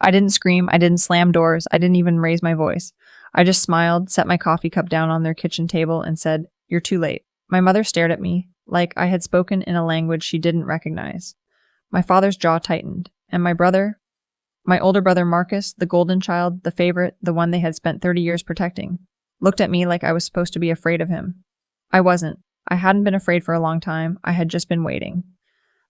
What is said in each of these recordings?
I didn't scream, I didn't slam doors, I didn't even raise my voice. I just smiled, set my coffee cup down on their kitchen table, and said, "You're too late." My mother stared at me, like I had spoken in a language she didn't recognize. My father's jaw tightened, and my older brother Marcus, the golden child, the favorite, the one they had spent 30 years protecting, looked at me like I was supposed to be afraid of him. I wasn't. I hadn't been afraid for a long time. I had just been waiting.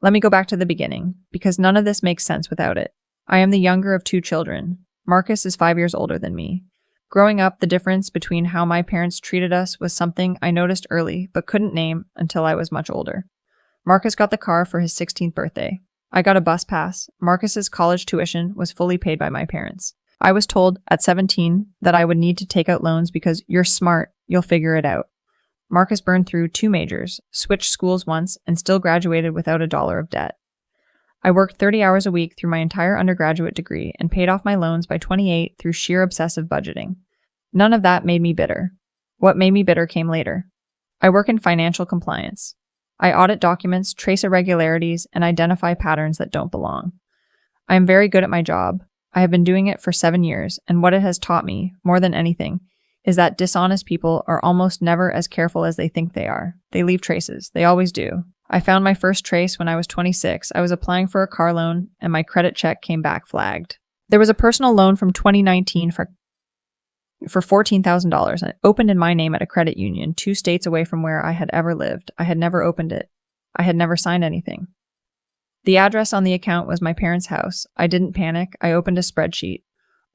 Let me go back to the beginning, because none of this makes sense without it. I am the younger of 2 children. Marcus is 5 years older than me. Growing up, the difference between how my parents treated us was something I noticed early but couldn't name until I was much older. Marcus got the car for his 16th birthday. I got a bus pass. Marcus's college tuition was fully paid by my parents. I was told at 17 that I would need to take out loans because you're smart, you'll figure it out. Marcus burned through 2 majors, switched schools once, and still graduated without $1 of debt. I worked 30 hours a week through my entire undergraduate degree and paid off my loans by 28 through sheer obsessive budgeting. None of that made me bitter. What made me bitter came later. I work in financial compliance. I audit documents, trace irregularities, and identify patterns that don't belong. I am very good at my job. I have been doing it for 7 years, and what it has taught me, more than anything, is that dishonest people are almost never as careful as they think they are. They leave traces. They always do. I found my first trace when I was 26. I was applying for a car loan, and my credit check came back flagged. There was a personal loan from 2019 for $14,000, and it opened in my name at a credit union 2 states away from where I had ever lived. I had never opened it. I had never signed anything. The address on the account was my parents' house. I didn't panic. I opened a spreadsheet.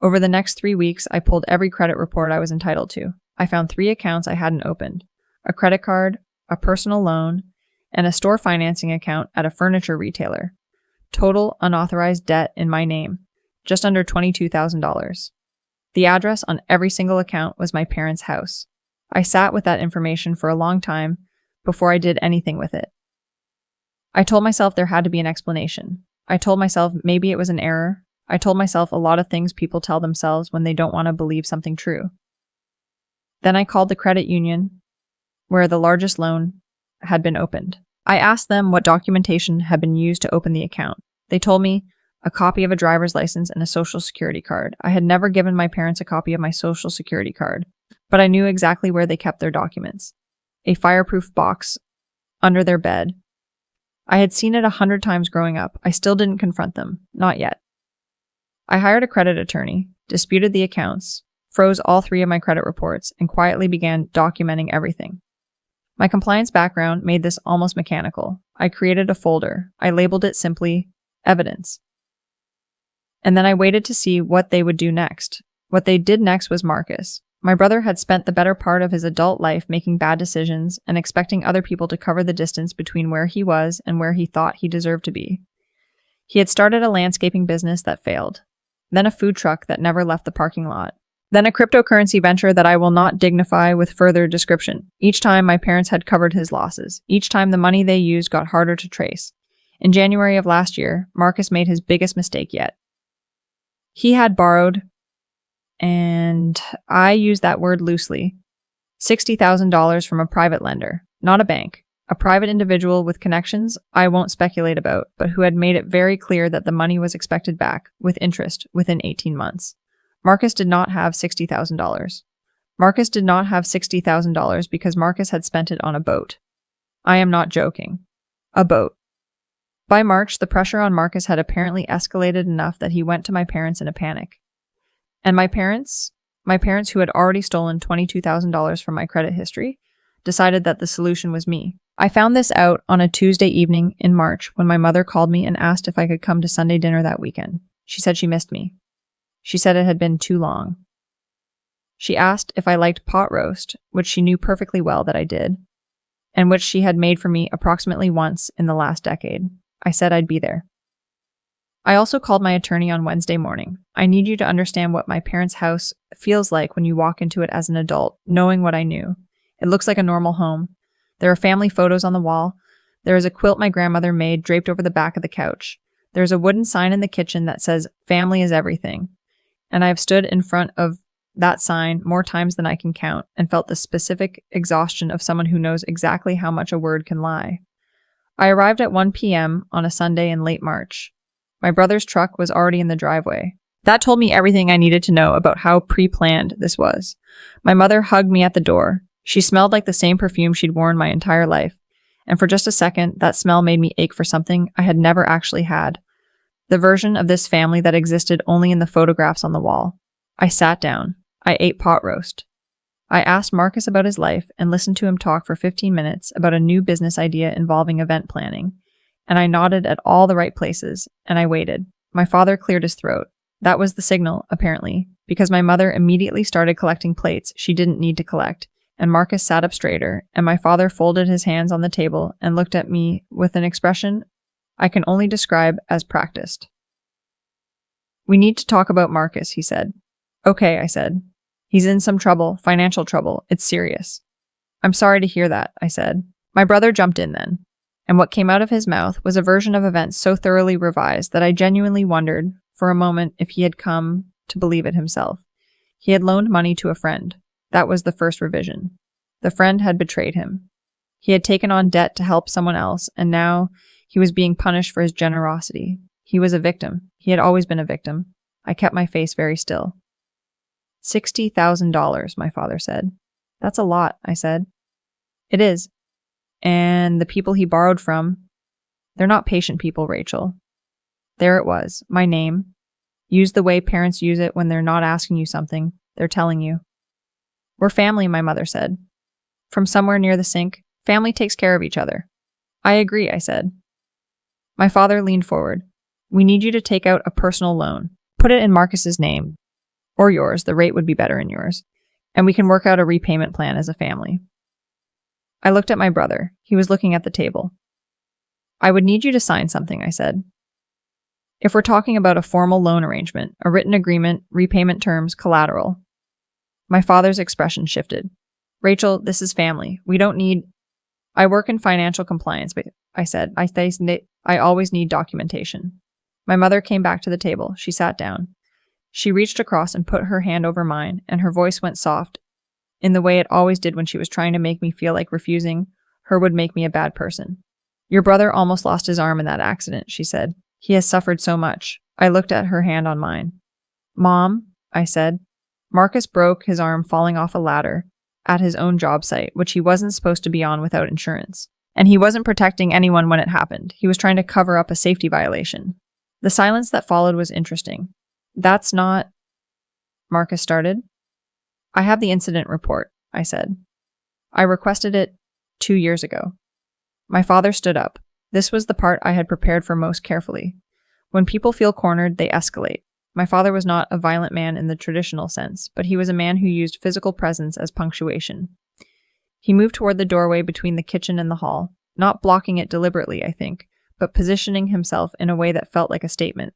Over the next 3 weeks, I pulled every credit report I was entitled to. I found 3 accounts I hadn't opened: a credit card, a personal loan, and a store financing account at a furniture retailer. Total unauthorized debt in my name, just under $22,000. The address on every single account was my parents' house. I sat with that information for a long time before I did anything with it. I told myself there had to be an explanation. I told myself maybe it was an error. I told myself a lot of things people tell themselves when they don't want to believe something true. Then I called the credit union where the largest loan had been opened. I asked them what documentation had been used to open the account. They told me a copy of a driver's license and a social security card. I had never given my parents a copy of my social security card, but I knew exactly where they kept their documents. A fireproof box under their bed. I had seen it 100 times growing up. I still didn't confront them. Not yet. I hired a credit attorney, disputed the accounts, froze all 3 of my credit reports, and quietly began documenting everything. My compliance background made this almost mechanical. I created a folder. I labeled it simply evidence. And then I waited to see what they would do next. What they did next was Marcus. My brother had spent the better part of his adult life making bad decisions and expecting other people to cover the distance between where he was and where he thought he deserved to be. He had started a landscaping business that failed, then a food truck that never left the parking lot, then a cryptocurrency venture that I will not dignify with further description. Each time my parents had covered his losses. Each time the money they used got harder to trace. In January of last year, Marcus made his biggest mistake yet. He had borrowed, and I use that word loosely, $60,000 from a private lender, not a bank, a private individual with connections I won't speculate about, but who had made it very clear that the money was expected back, with interest, within 18 months. Marcus did not have $60,000. Marcus did not have $60,000 because Marcus had spent it on a boat. I am not joking. A boat. By March, the pressure on Marcus had apparently escalated enough that he went to my parents in a panic. And my parents who had already stolen $22,000 from my credit history, decided that the solution was me. I found this out on a Tuesday evening in March when my mother called me and asked if I could come to Sunday dinner that weekend. She said she missed me. She said it had been too long. She asked if I liked pot roast, which she knew perfectly well that I did, and which she had made for me approximately once in the last decade. I said I'd be there. I also called my attorney on Wednesday morning. I need you to understand what my parents' house feels like when you walk into it as an adult, knowing what I knew. It looks like a normal home. There are family photos on the wall. There is a quilt my grandmother made draped over the back of the couch. There is a wooden sign in the kitchen that says, "Family is everything." And I have stood in front of that sign more times than I can count and felt the specific exhaustion of someone who knows exactly how much a word can lie. I arrived at 1 p.m. on a Sunday in late March. My brother's truck was already in the driveway. That told me everything I needed to know about how pre-planned this was. My mother hugged me at the door. She smelled like the same perfume she'd worn my entire life. And for just a second, that smell made me ache for something I had never actually had. The version of this family that existed only in the photographs on the wall. I sat down. I ate pot roast. I asked Marcus about his life and listened to him talk for 15 minutes about a new business idea involving event planning. And I nodded at all the right places, and I waited. My father cleared his throat. That was the signal, apparently, because my mother immediately started collecting plates she didn't need to collect, and Marcus sat up straighter, and my father folded his hands on the table and looked at me with an expression I can only describe as practiced. "We need to talk about Marcus," he said. "Okay," I said. "He's in some trouble, financial trouble. It's serious." "I'm sorry to hear that," I said. My brother jumped in then, and what came out of his mouth was a version of events so thoroughly revised that I genuinely wondered for a moment if he had come to believe it himself. He had loaned money to a friend. That was the first revision. The friend had betrayed him. He had taken on debt to help someone else, and now he was being punished for his generosity. He was a victim. He had always been a victim. I kept my face very still. $60,000, my father said. "That's a lot," I said. "It is. And the people he borrowed from, they're not patient people, Rachel." There it was, my name, used the way parents use it when they're not asking you something, they're telling you. "We're family," my mother said. From somewhere near the sink, "Family takes care of each other." "I agree," I said. My father leaned forward. "We need you to take out a personal loan. Put it in Marcus's name. Or yours, the rate would be better in yours. And we can work out a repayment plan as a family." I looked at my brother. He was looking at the table. "I would need you to sign something," I said. "If we're talking about a formal loan arrangement, a written agreement, repayment terms, collateral." My father's expression shifted. "Rachel, this is family. We don't need—" "I work in financial compliance," I said. I always need documentation." My mother came back to the table. She sat down. She reached across and put her hand over mine, and her voice went soft, in the way it always did when she was trying to make me feel like refusing her would make me a bad person. "Your brother almost lost his arm in that accident," she said. "He has suffered so much." I looked at her hand on mine. "Mom," I said, "Marcus broke his arm falling off a ladder at his own job site, which he wasn't supposed to be on without insurance. And he wasn't protecting anyone when it happened. He was trying to cover up a safety violation." The silence that followed was interesting. "That's not—" Marcus started. "I have the incident report," I said. "I requested it 2 years ago." My father stood up. This was the part I had prepared for most carefully. When people feel cornered, they escalate. My father was not a violent man in the traditional sense, but he was a man who used physical presence as punctuation. He moved toward the doorway between the kitchen and the hall, not blocking it deliberately, I think, but positioning himself in a way that felt like a statement.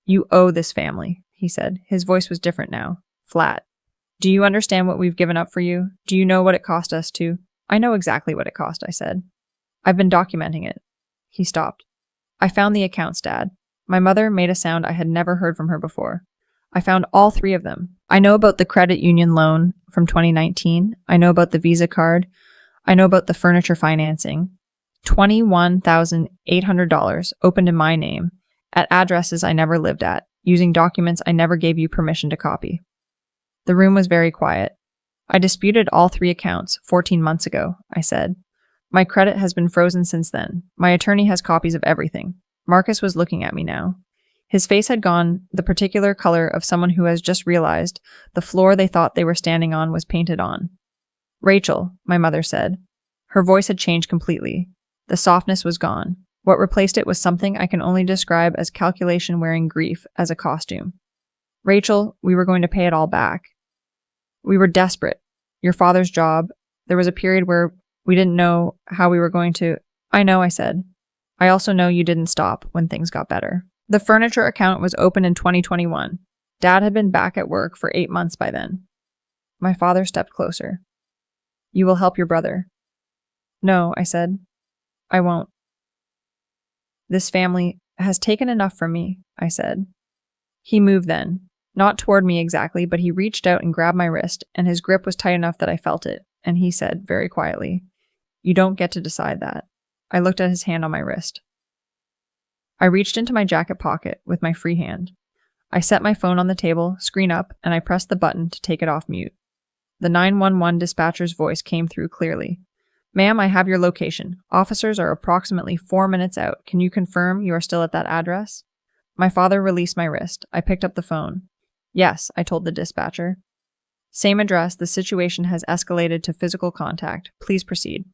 "You owe this family," he said. His voice was different now, flat. "Do you understand what we've given up for you? Do you know what it cost us to—" "I know exactly what it cost," I said. "I've been documenting it." He stopped. "I found the accounts, Dad." My mother made a sound I had never heard from her before. "I found all 3 of them. I know about the credit union loan from 2019. I know about the Visa card. I know about the furniture financing. $21,800 opened in my name, at addresses I never lived at, using documents I never gave you permission to copy." The room was very quiet. "I disputed all 3 accounts 14 months ago," I said. "My credit has been frozen since then. My attorney has copies of everything." Marcus was looking at me now. His face had gone the particular color of someone who has just realized the floor they thought they were standing on was painted on. "Rachel," my mother said. Her voice had changed completely. The softness was gone. What replaced it was something I can only describe as calculation wearing grief as a costume. "Rachel, we were going to pay it all back. We were desperate. Your father's job. There was a period where we didn't know how we were going to—" "I know," I said. "I also know you didn't stop when things got better." The furniture account was open in 2021. Dad had been back at work for 8 months by then. My father stepped closer. "You will help your brother." "No," I said. "I won't. This family has taken enough from me," I said. He moved then. Not toward me exactly, but he reached out and grabbed my wrist, and his grip was tight enough that I felt it, and he said, very quietly, "You don't get to decide that." I looked at his hand on my wrist. I reached into my jacket pocket with my free hand. I set my phone on the table, screen up, and I pressed the button to take it off mute. The 911 dispatcher's voice came through clearly. "Ma'am, I have your location. Officers are approximately 4 minutes out. Can you confirm you are still at that address?" My father released my wrist. I picked up the phone. "Yes," I told the dispatcher. "Same address. The situation has escalated to physical contact. Please proceed."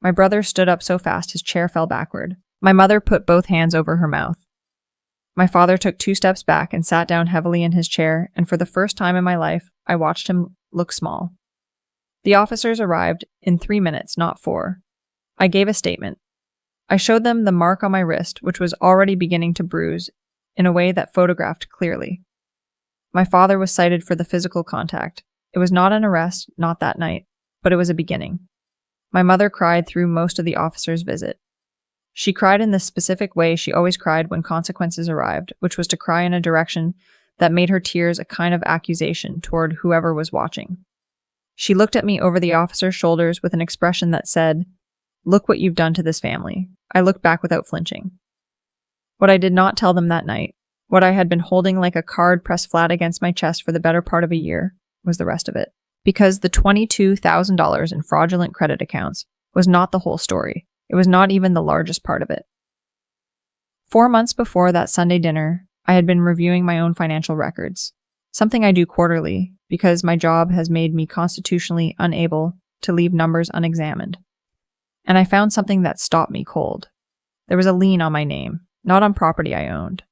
My brother stood up so fast his chair fell backward. My mother put both hands over her mouth. My father took 2 steps back and sat down heavily in his chair, and for the first time in my life, I watched him look small. The officers arrived in 3 minutes, not 4. I gave a statement. I showed them the mark on my wrist, which was already beginning to bruise in a way that photographed clearly. My father was cited for the physical contact. It was not an arrest, not that night, but it was a beginning. My mother cried through most of the officer's visit. She cried in the specific way she always cried when consequences arrived, which was to cry in a direction that made her tears a kind of accusation toward whoever was watching. She looked at me over the officer's shoulders with an expression that said, "Look what you've done to this family." I looked back without flinching. What I did not tell them that night, what I had been holding like a card pressed flat against my chest for the better part of a year, was the rest of it. Because the $22,000 in fraudulent credit accounts was not the whole story. It was not even the largest part of it. 4 months before that Sunday dinner, I had been reviewing my own financial records, something I do quarterly because my job has made me constitutionally unable to leave numbers unexamined. And I found something that stopped me cold. There was a lien on my name, not on property I owned.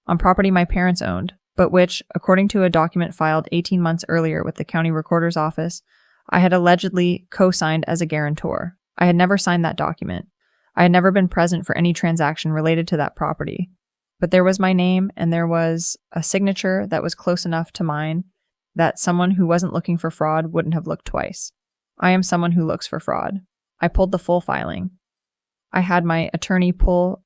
On property my parents owned, but which, according to a document filed 18 months earlier with the county recorder's office, I had allegedly co-signed as a guarantor. I had never signed that document. I had never been present for any transaction related to that property. But there was my name, and there was a signature that was close enough to mine that someone who wasn't looking for fraud wouldn't have looked twice. I am someone who looks for fraud. I pulled the full filing. I had my attorney pull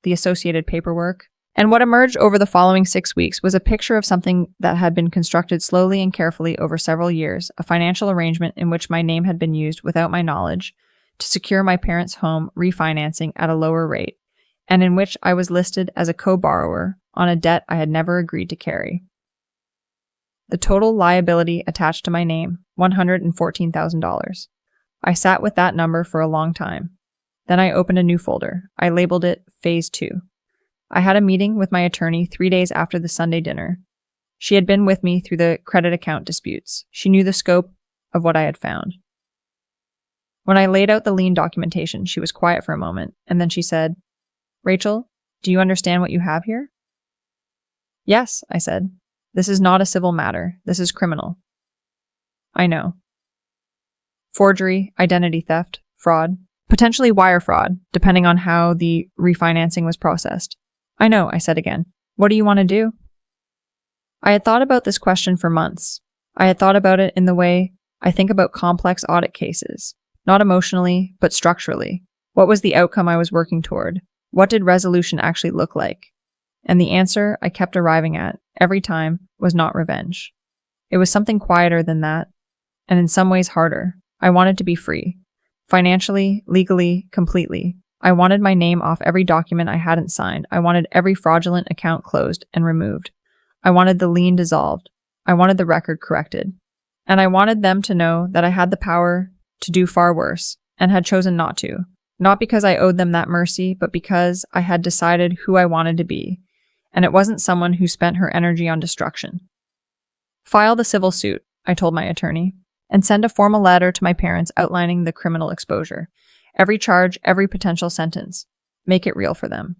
the associated paperwork, and what emerged over the following 6 weeks was a picture of something that had been constructed slowly and carefully over several years, a financial arrangement in which my name had been used without my knowledge to secure my parents' home refinancing at a lower rate, and in which I was listed as a co-borrower on a debt I had never agreed to carry. The total liability attached to my name, $114,000. I sat with that number for a long time. Then I opened a new folder. I labeled it Phase 2. I had a meeting with my attorney 3 days after the Sunday dinner. She had been with me through the credit account disputes. She knew the scope of what I had found. When I laid out the lien documentation, she was quiet for a moment, and then she said, "Rachel, do you understand what you have here?" "Yes," I said. "This is not a civil matter. This is criminal." "I know. Forgery, identity theft, fraud, potentially wire fraud, depending on how the refinancing was processed." "I know," I said again. "What do you want to do?" I had thought about this question for months. I had thought about it in the way I think about complex audit cases, not emotionally, but structurally. What was the outcome I was working toward? What did resolution actually look like? And the answer I kept arriving at, every time, was not revenge. It was something quieter than that, and in some ways harder. I wanted to be free. Financially, legally, completely. I wanted my name off every document I hadn't signed. I wanted every fraudulent account closed and removed. I wanted the lien dissolved. I wanted the record corrected. And I wanted them to know that I had the power to do far worse, and had chosen not to. Not because I owed them that mercy, but because I had decided who I wanted to be, and it wasn't someone who spent her energy on destruction. "File the civil suit," I told my attorney, "and send a formal letter to my parents outlining the criminal exposure. Every charge, every potential sentence. Make it real for them."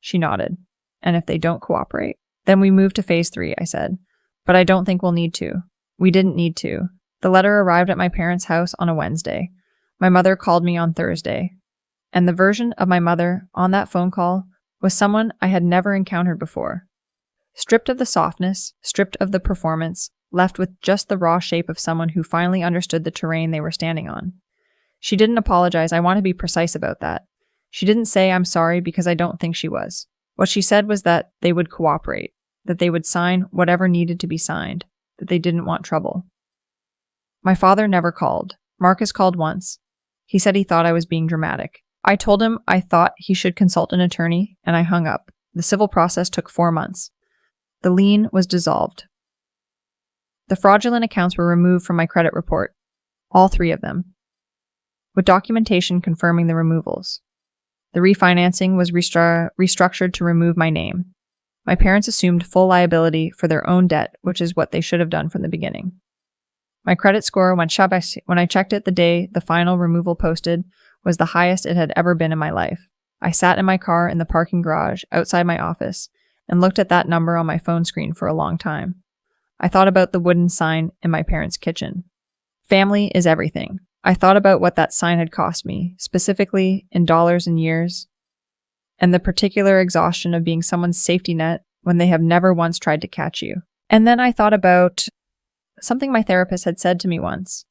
She nodded. "And if they don't cooperate?" "Then we move to Phase 3, I said. "But I don't think we'll need to." We didn't need to. The letter arrived at my parents' house on a Wednesday. My mother called me on Thursday. And the version of my mother on that phone call was someone I had never encountered before. Stripped of the softness, stripped of the performance, left with just the raw shape of someone who finally understood the terrain they were standing on. She didn't apologize. I want to be precise about that. She didn't say I'm sorry because I don't think she was. What she said was that they would cooperate, that they would sign whatever needed to be signed, that they didn't want trouble. My father never called. Marcus called once. He said he thought I was being dramatic. I told him I thought he should consult an attorney, and I hung up. The civil process took 4 months. The lien was dissolved. The fraudulent accounts were removed from my credit report, all 3 of them, with documentation confirming the removals. The refinancing was restructured to remove my name. My parents assumed full liability for their own debt, which is what they should have done from the beginning. My credit score, when I checked it the day the final removal posted, was the highest it had ever been in my life. I sat in my car in the parking garage outside my office and looked at that number on my phone screen for a long time. I thought about the wooden sign in my parents' kitchen. Family is everything. I thought about what that sign had cost me, specifically in dollars and years, and the particular exhaustion of being someone's safety net when they have never once tried to catch you. And then I thought about something my therapist had said to me once,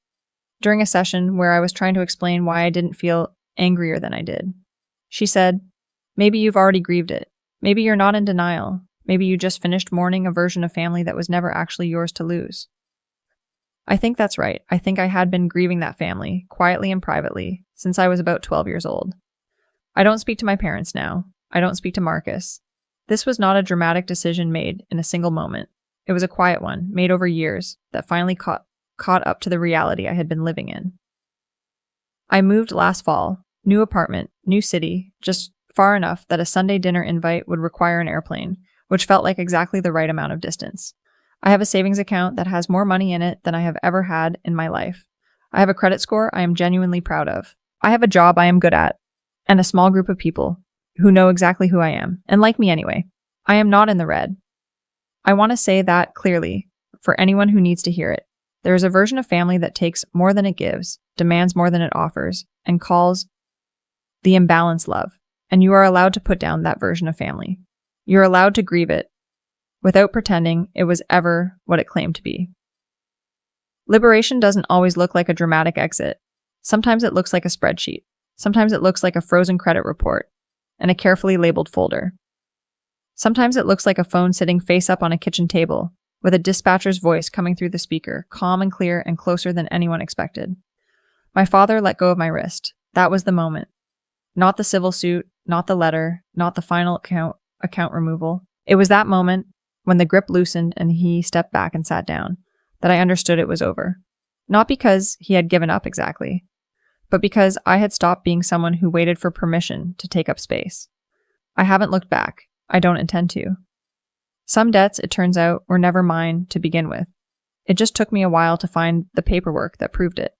during a session where I was trying to explain why I didn't feel angrier than I did. She said, "Maybe you've already grieved it. Maybe you're not in denial. Maybe you just finished mourning a version of family that was never actually yours to lose." I think that's right. I think I had been grieving that family, quietly and privately, since I was about 12 years old. I don't speak to my parents now. I don't speak to Marcus. This was not a dramatic decision made in a single moment. It was a quiet one, made over years, that finally caught up to the reality I had been living in. I moved last fall. New apartment, new city, just far enough that a Sunday dinner invite would require an airplane, which felt like exactly the right amount of distance. I have a savings account that has more money in it than I have ever had in my life. I have a credit score I am genuinely proud of. I have a job I am good at, and a small group of people who know exactly who I am, and like me anyway. I am not in the red. I want to say that clearly, for anyone who needs to hear it. There is a version of family that takes more than it gives, demands more than it offers, and calls the imbalance love, and you are allowed to put down that version of family. You're allowed to grieve it, without pretending it was ever what it claimed to be. Liberation doesn't always look like a dramatic exit. Sometimes it looks like a spreadsheet. Sometimes it looks like a frozen credit report and a carefully labeled folder. Sometimes it looks like a phone sitting face up on a kitchen table, with a dispatcher's voice coming through the speaker, calm and clear and closer than anyone expected. My father let go of my wrist. That was the moment. Not the civil suit, not the letter, not the final account removal. It was that moment, when the grip loosened and he stepped back and sat down, that I understood it was over. Not because he had given up exactly, but because I had stopped being someone who waited for permission to take up space. I haven't looked back. I don't intend to. Some debts, it turns out, were never mine to begin with. It just took me a while to find the paperwork that proved it.